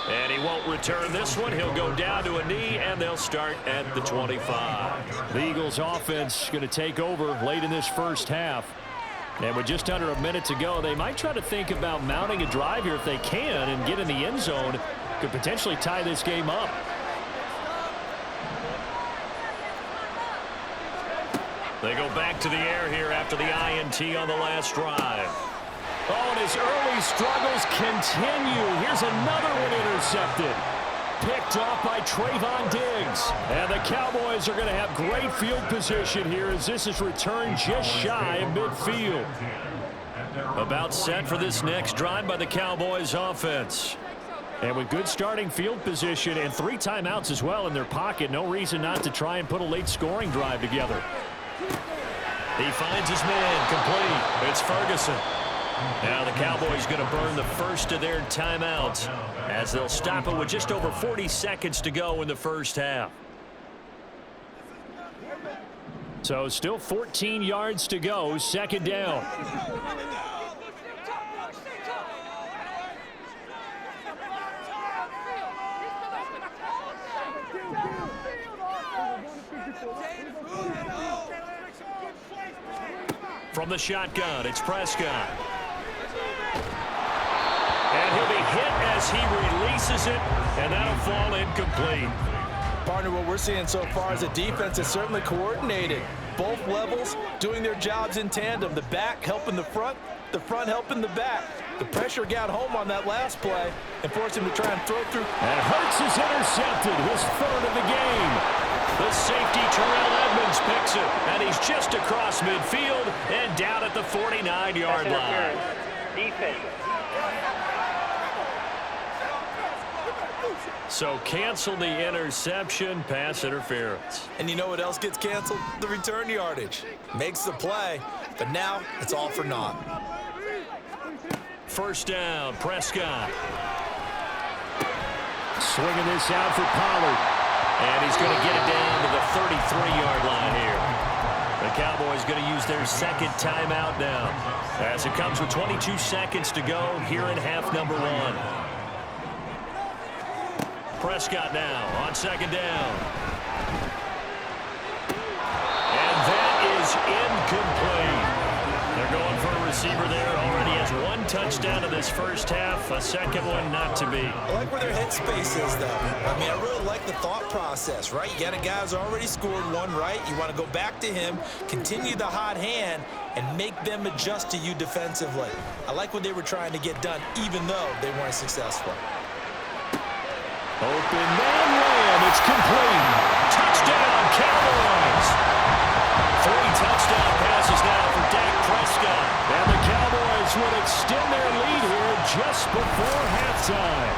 And he won't return this one. He'll go down to a knee, and they'll start at the 25. The Eagles offense going to take over late in this first half. And with just under a minute to go, they might try to think about mounting a drive here if they can and get in the end zone. Could potentially tie this game up. They go back to the air here after the INT on the last drive. Oh, and his early struggles continue. Here's another one intercepted. Picked off by Trayvon Diggs. And the Cowboys are going to have great field position here as this is returned just shy of midfield. About set for this next drive by the Cowboys offense. And with good starting field position and 3 timeouts as well in their pocket, no reason not to try and put a late scoring drive together. He finds his man complete. It's Ferguson. Now the Cowboys going to burn the first of their timeouts as they'll stop it with just over 40 seconds to go in the first half. So still 14 yards to go, second down. From the shotgun, it's Prescott. And he'll be hit as he releases it, and that'll fall incomplete. Partner, what we're seeing so far is the defense is certainly coordinated. Both levels doing their jobs in tandem. The back helping the front helping the back. The pressure got home on that last play and forced him to try and throw through. And Hurts is intercepted, his third of the game. The safety, Terrell Edmonds, picks it, and he's just across midfield and down at the 49-yard line. Defense. So cancel the interception, pass interference. And you know what else gets canceled? The return yardage. Makes the play, but now it's all for naught. First down, Prescott. Swinging this out for Pollard. And he's going to get it down to the 33-yard line here. The Cowboys going to use their second timeout now as it comes with 22 seconds to go here in half number 1. Prescott now on second down. And that is incomplete. They're going for a receiver there. Already has 1 touchdown in this first half. A second one not to be. I like where their headspace is, though. I mean, I really like the thought process, right? You got a guy who's already scored 1, right? You want to go back to him, continue the hot hand, and make them adjust to you defensively. I like what they were trying to get done, even though they weren't successful. Open man run. It's complete. Touchdown, Cowboys. 3 touchdown passes now for Dak Prescott. And the Cowboys would extend their lead here just before halftime.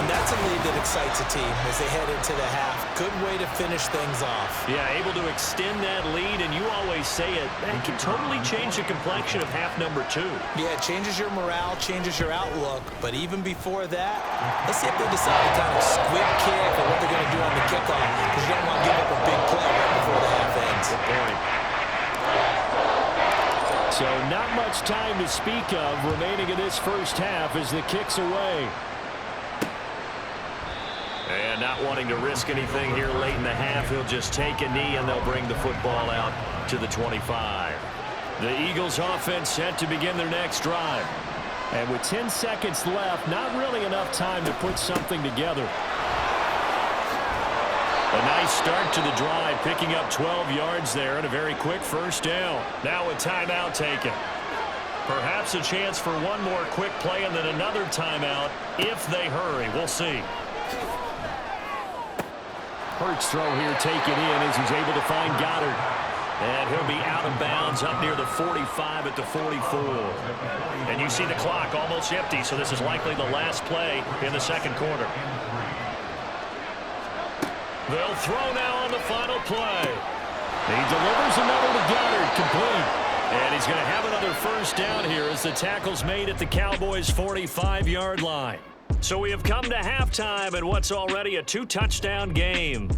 And that's a lead that excites a team as they head into the half. Good way to finish things off. Yeah, able to extend that lead, and you always say it can totally change the complexion of half number 2. Yeah, it changes your morale, changes your outlook. But even before that, let's see if they decide to kind of squib kick or what they're going to do on the kickoff, because you don't want to give up a big play right before the half ends. Good point. So not much time to speak of remaining in this first half as the kick's away. And not wanting to risk anything here late in the half, he'll just take a knee and they'll bring the football out to the 25. The Eagles offense set to begin their next drive. And with 10 seconds left, not really enough time to put something together. A nice start to the drive, picking up 12 yards there and a very quick first down. Now a timeout taken. Perhaps a chance for one more quick play and then another timeout if they hurry. We'll see. Hurts throw here taken in as he's able to find Goddard. And he'll be out of bounds up near the 45 at the 44. And you see the clock almost empty, so this is likely the last play in the second quarter. They'll throw now on the final play. He delivers another to Goddard, complete. And he's going to have another first down here as the tackle's made at the Cowboys' 45-yard line. So we have come to halftime in what's already a 2-touchdown game.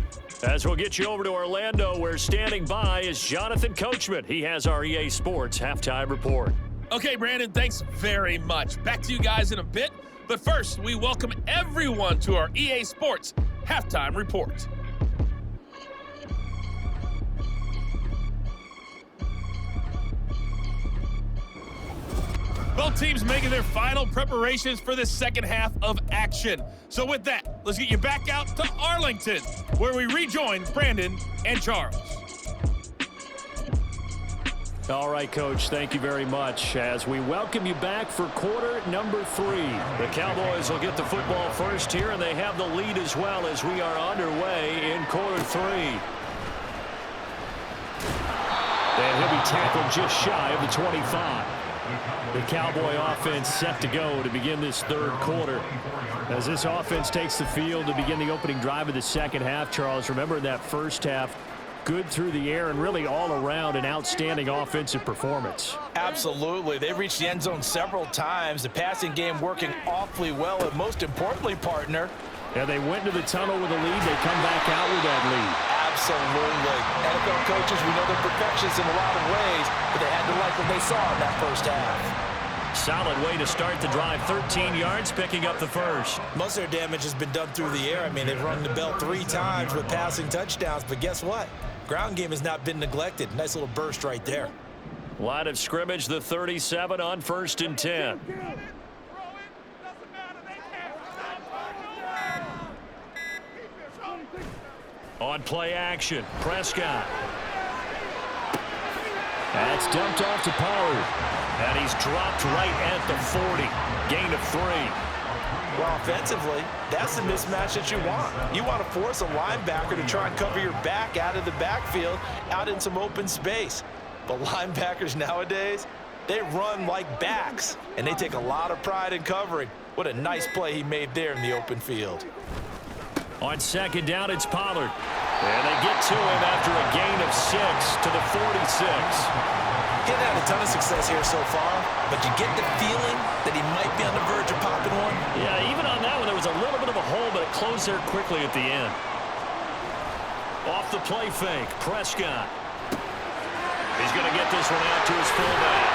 As we'll get you over to Orlando, where standing by is Jonathan Coachman. He has our EA Sports halftime report. Okay, Brandon, thanks very much. Back to you guys in a bit. But first, we welcome everyone to our EA Sports Halftime Report. Both teams making their final preparations for the second half of action. So with that, let's get you back out to Arlington, where we rejoin Brandon and Charles. All right, Coach, thank you very much as we welcome you back for quarter number 3. The Cowboys will get the football first here, and they have the lead as well as we are underway in quarter 3. And he'll be tackled just shy of the 25. The Cowboy offense set to go to begin this third quarter. As this offense takes the field to begin the opening drive of the second half, Charles, remember in that first half, good through the air and really all around an outstanding offensive performance. Absolutely. They reached the end zone several times. The passing game working awfully well, and most importantly, partner. Yeah, they went to the tunnel with a lead. They come back out with that lead. Absolutely. NFL coaches, we know they're perfectionists in a lot of ways, but they had to like what they saw in that first half. Solid way to start the drive. 13 yards, picking up the first. Most of their damage has been done through the air. I mean, they've rung the bell 3 times with passing touchdowns, but guess what? Ground game has not been neglected. Nice little burst right there. Line of scrimmage, the 37 on 1st and 10. On play action, Prescott. That's dumped off to Pollard. And he's dropped right at the 40. Gain of 3. Well, offensively, that's the mismatch that you want. You want to force a linebacker to try and cover your back out of the backfield, out in some open space. But linebackers nowadays, they run like backs, and they take a lot of pride in covering. What a nice play he made there in the open field. On second down, it's Pollard. And they get to him after a gain of 6 to the 46. He's had a ton of success here so far, but you get the feeling that he might be on the verge of popping one. Yeah, even on that one, there was a little bit of a hole, but it closed there quickly at the end. Off the play fake, Prescott. He's going to get this one out to his fullback.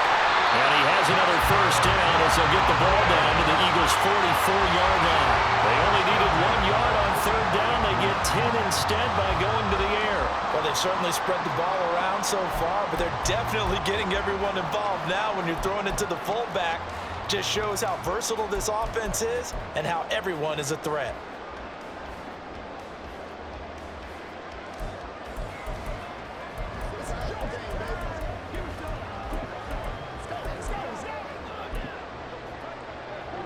And he has another first down as they'll get the ball down to the Eagles' 44-yard line. They only needed 1 yard on third down. They get 10 instead by going to the air. Well, they've certainly spread the ball around so far, but they're definitely getting everyone involved now when you're throwing it to the fullback. Just shows how versatile this offense is and how everyone is a threat.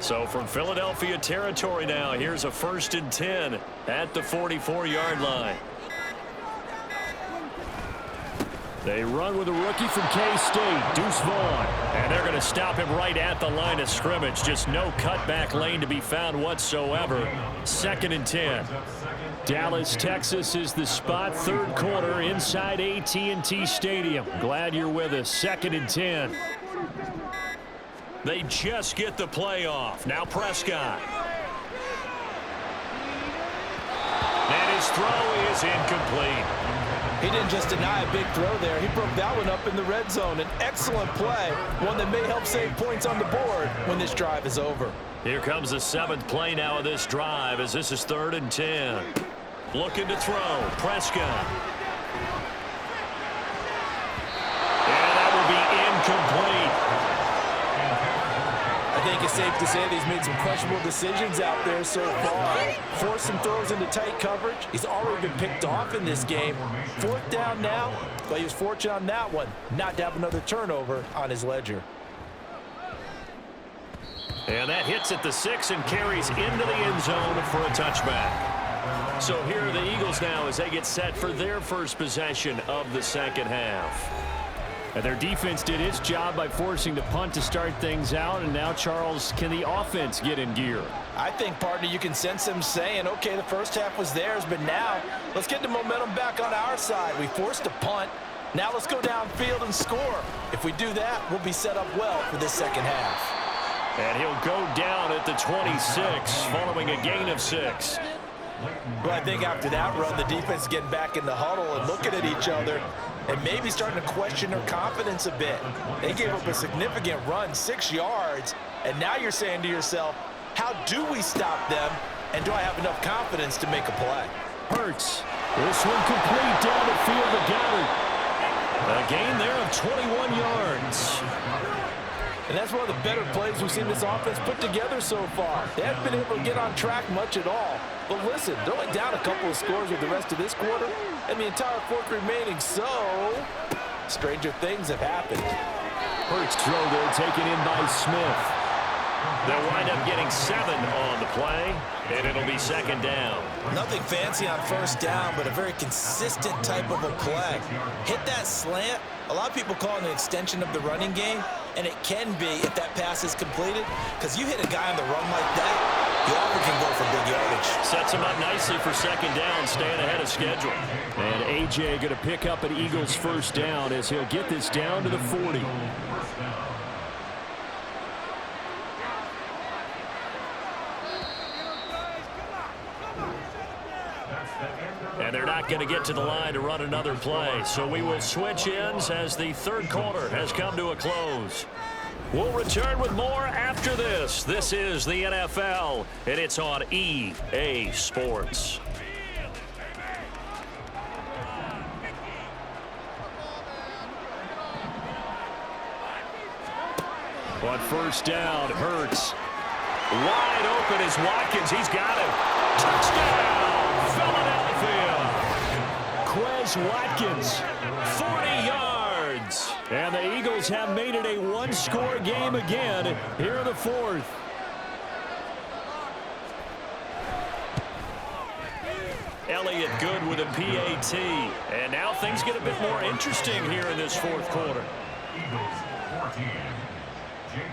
So from Philadelphia territory now, here's a 1st and 10 at the 44-yard line. They run with a rookie from K-State, Deuce Vaughn. And they're going to stop him right at the line of scrimmage. Just no cutback lane to be found whatsoever. 2nd and 10. Dallas, Texas is the spot. Third quarter inside AT&T Stadium. Glad you're with us. 2nd and 10. They just get the play off. Now Prescott. And his throw is incomplete. He didn't just deny a big throw there. He broke that one up in the red zone. An excellent play, one that may help save points on the board when this drive is over. Here comes the 7th play now of this drive as this is 3rd and 10. Looking to throw. Prescott. And that will be incomplete. I think it's safe to say that he's made some questionable decisions out there so far. Forced some throws into tight coverage. He's already been picked off in this game. 4th down now, but he was fortunate on that one not to have another turnover on his ledger. And that hits at the 6 and carries into the end zone for a touchback. So here are the Eagles now as they get set for their first possession of the second half. And their defense did its job by forcing the punt to start things out. And now, Charles, can the offense get in gear? I think, partner, you can sense them saying, okay, the first half was theirs, but now let's get the momentum back on our side. We forced a punt. Now let's go downfield and score. If we do that, we'll be set up well for this second half. And he'll go down at the 26 following a gain of 6. Well, I think after that run, the defense is getting back in the huddle and looking at each other. and maybe starting to question their confidence a bit. They gave up a significant run, 6 yards, and now you're saying to yourself, how do we stop them, and do I have enough confidence to make a play? Hurts. This one complete down the field to Galley. A gain there of 21 yards. And that's one of the better plays we've seen this offense put together so far. They haven't been able to get on track much at all. But listen, they're only down a couple of scores with the rest of this quarter and the entire fourth remaining, so stranger things have happened. Hurts throw there taken in by Smith. They'll wind up getting 7 on the play, and it'll be second down. Nothing fancy on first down, but a very consistent type of a play. Hit that slant. A lot of people call it an extension of the running game, and it can be if that pass is completed, because you hit a guy on the run like that, you often can go for big yardage. Sets him up nicely for second down, staying ahead of schedule. And A.J. going to pick up an Eagles first down as he'll get this down to the 40. And they're not going to get to the line to run another play. So we will switch ends as the third quarter has come to a close. We'll return with more after this. This is the NFL, and it's on EA Sports. On first down, Hurts. Wide open is Watkins. He's got him. Touchdown, Philadelphia. Quez Watkins. 40 yards. And the Eagles have made it a one-score game again here in the fourth. Elliott good with a PAT. And now things get a bit more interesting here in this fourth quarter.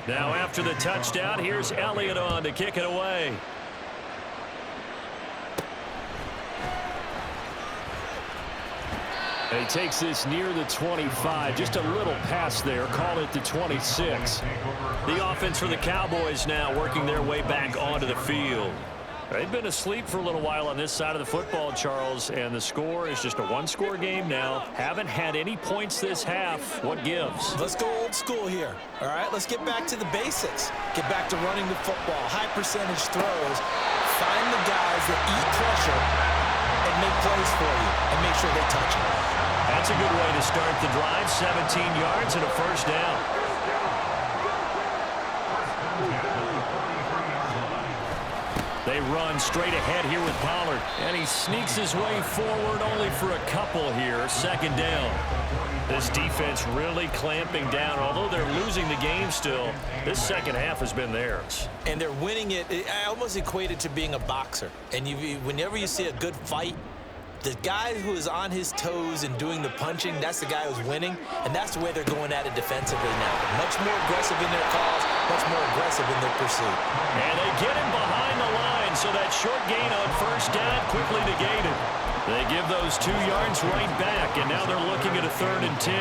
Now after the touchdown, here's Elliott on to kick it away. He takes this near the 25. Just a little pass there. Call it the 26. The offense for the Cowboys now working their way back onto the field. They've been asleep for a little while on this side of the football, Charles, and the score is just a one-score game now. Haven't had any points this half. What gives? Let's go old school here. All right, let's get back to the basics. Get back to running the football, high percentage throws. Find the guys that eat pressure and make plays for you and make sure they touch it. That's a good way to start the drive. 17 yards and a first down. They run straight ahead here with Pollard. And he sneaks his way forward only for a couple here. Second down. This defense really clamping down. Although they're losing the game still, this second half has been theirs. And they're winning it. I almost equate it to being a boxer. And whenever you see a good fight, the guy who is on his toes and doing the punching, that's the guy who's winning. And that's the way they're going at it defensively now. Much more aggressive in their calls, much more aggressive in their pursuit. And they get him behind the line, so that short gain on first down quickly negated. They give those 2 yards right back, and now they're looking at a 3rd and 10.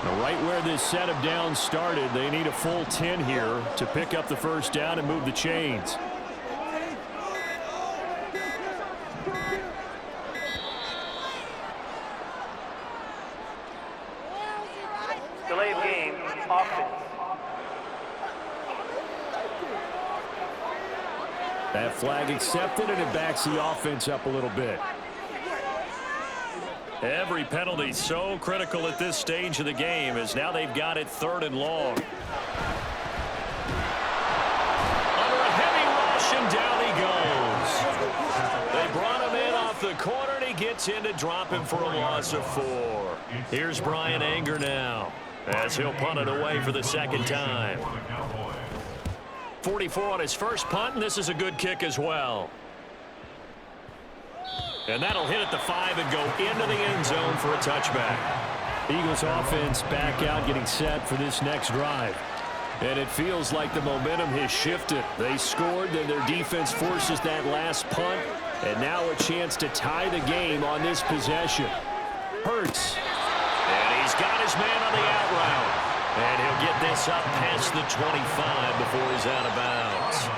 Now, right where this set of downs started, they need a full 10 here to pick up the first down and move the chains. Delay of game, offense. That flag accepted, and it backs the offense up a little bit. Every penalty so critical at this stage of the game as now they've got it 3rd and long. Under a heavy rush, and down he goes. They brought him in off the corner, and he gets in to drop him for a loss of 4. Here's Brian Anger now as he'll punt it away for the second time. 44 on his first punt, and this is a good kick as well. And that'll hit at the 5 and go into the end zone for a touchback. Eagles offense back out, getting set for this next drive. And it feels like the momentum has shifted. They scored, then their defense forces that last punt. And now a chance to tie the game on this possession. Hurts. And he's got his man on the out route. And he'll get this up past the 25 before he's out of bounds.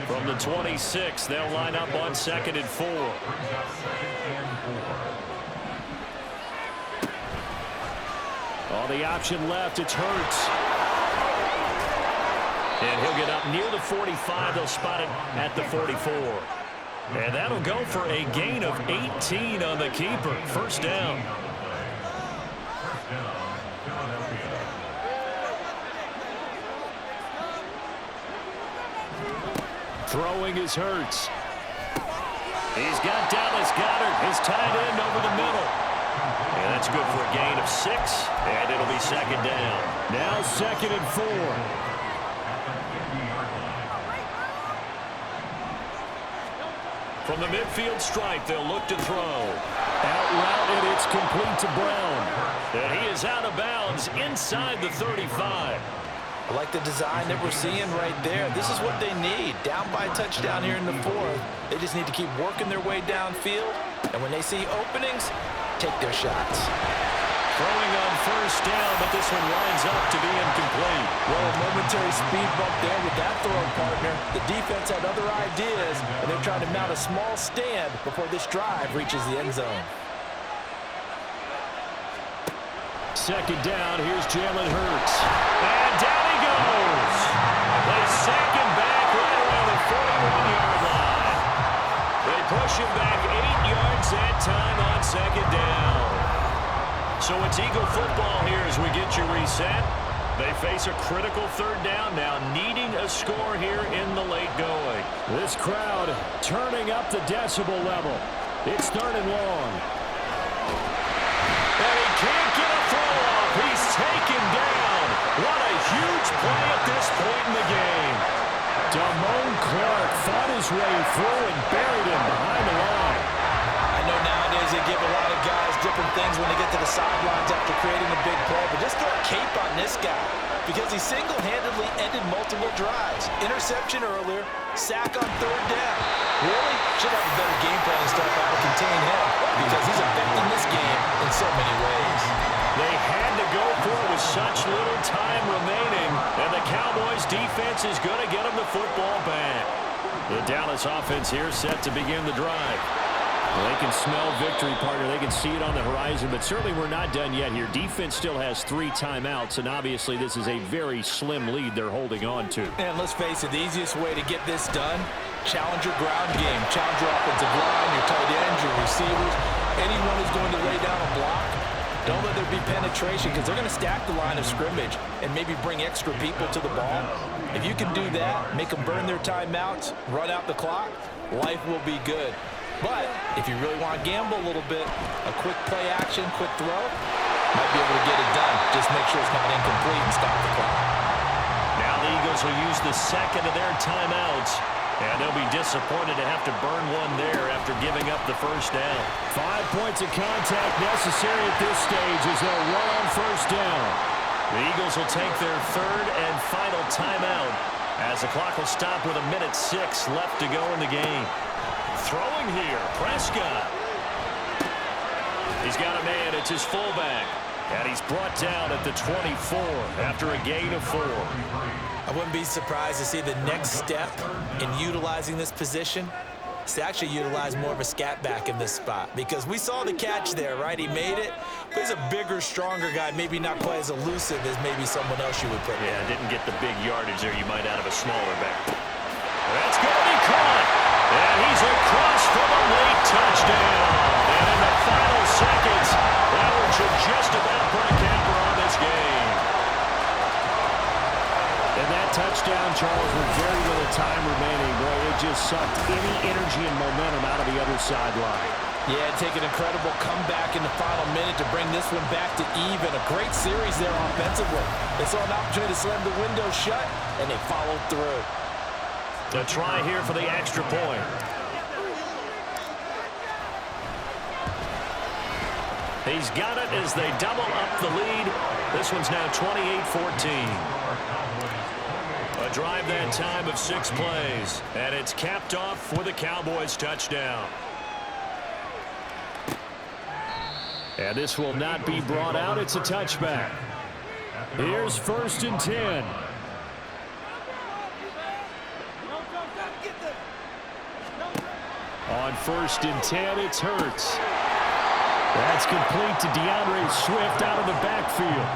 From the 26, they'll line up on 2nd and 4. Oh, the option left, it's Hurts. And he'll get up near the 45. They'll spot it at the 44. And that'll go for a gain of 18 on the keeper. First down. Throwing is Hurts. He's got Dallas Goedert, his tight end, over the middle. And that's good for a gain of 6. And it'll be second down. Now 2nd and 4. From the midfield stripe, they'll look to throw. Out route, and it's complete to Brown. And he is out of bounds inside the 35. I like the design that we're seeing right there. This is what they need. Down by a touchdown here in the 4th. They just need to keep working their way downfield. And when they see openings, take their shots. Throwing on first down, but this one winds up to be incomplete. Well, a momentary speed bump there with that throw, partner. The defense had other ideas, and they're trying to mount a small stand before this drive reaches the end zone. Second down, here's Jalen Hurts. And down he goes. They sack him back right around the 41-yard line. They push him back 8 yards that time on second down. So it's Eagle football here as we get you reset. They face a critical third down now, needing a score here in the late going. This crowd turning up the decibel level. It's 3rd and long. And he can't get a throw off. He's taken down. What a huge play at this point in the game. Damone Clark fought his way through and buried him behind the line. I know nowadays they give a lot of guys different things when they get to the sidelines after creating a big play, but just throw a cape on this guy because he single-handedly ended multiple drives. Interception earlier, sack on 3rd down. Really should have a better game plan and stuff how to contain him because he's affecting this game in so many ways. They had to go for it with such little time remaining, and the Cowboys defense is going to get them the football back. The Dallas offense here set to begin the drive. Well, they can smell victory, partner. They can see it on the horizon, but certainly we're not done yet here. Defense still has 3 timeouts, and obviously this is a very slim lead they're holding on to. And let's face it, the easiest way to get this done, challenge your ground game. Challenge your offensive line, your tight ends, your receivers. Anyone who's going to lay down a block, don't let there be penetration because they're going to stack the line of scrimmage and maybe bring extra people to the ball. If you can do that, make them burn their timeouts, run out the clock, life will be good. But if you really want to gamble a little bit, a quick play action, quick throw, might be able to get it done. Just make sure it's not incomplete and stop the clock. Now the Eagles will use the 2nd of their timeouts, and they'll be disappointed to have to burn one there after giving up the first down. 5 points of contact necessary at this stage as they'll run on first down. The Eagles will take their 3rd and final timeout as the clock will stop with 1:06 left to go in the game. Throwing here, Prescott. He's got a man, it's his fullback. And he's brought down at the 24 after a gain of 4. I wouldn't be surprised to see the next step in utilizing this position is to actually utilize more of a scat back in this spot. Because we saw the catch there, right? He made it. But he's a bigger, stronger guy, maybe not quite as elusive as maybe someone else you would put Yeah, there. didn't get the big yardage there you might out of a smaller back. That's going to be caught. And he's across for the late touchdown. And in the final seconds, that one should just about put a capper on this game. And that touchdown, Charles, with very little time remaining, boy, it just sucked any energy and momentum out of the other sideline. Yeah, take an incredible comeback in the final minute to bring this one back to even. A great series there offensively. They saw an opportunity to slam the window shut, and they followed through. The try here for the extra point. He's got it as they double up the lead. This one's now 28-14. A drive that time of 6 plays. And it's capped off with a Cowboys touchdown. And this will not be brought out. It's a touchback. Here's 1st and 10. On 1st and 10, it's Hurts. That's complete to DeAndre Swift out of the backfield.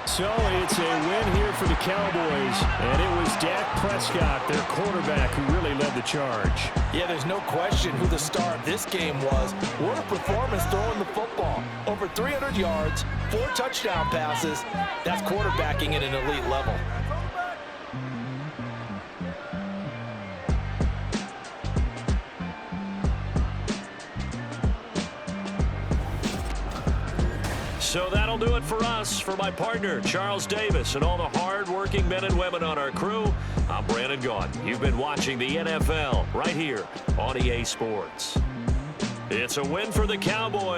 So it's a win here for the Cowboys, and it was Dak Prescott, their quarterback, who really led the charge. Yeah, there's no question who the star of this game was. What a performance throwing the football. Over 300 yards, 4 touchdown passes. That's quarterbacking at an elite level. So that'll do it for us. For my partner, Charles Davis, and all the hard-working men and women on our crew, I'm Brandon Gaudin. You've been watching the NFL right here on EA Sports. It's a win for the Cowboys.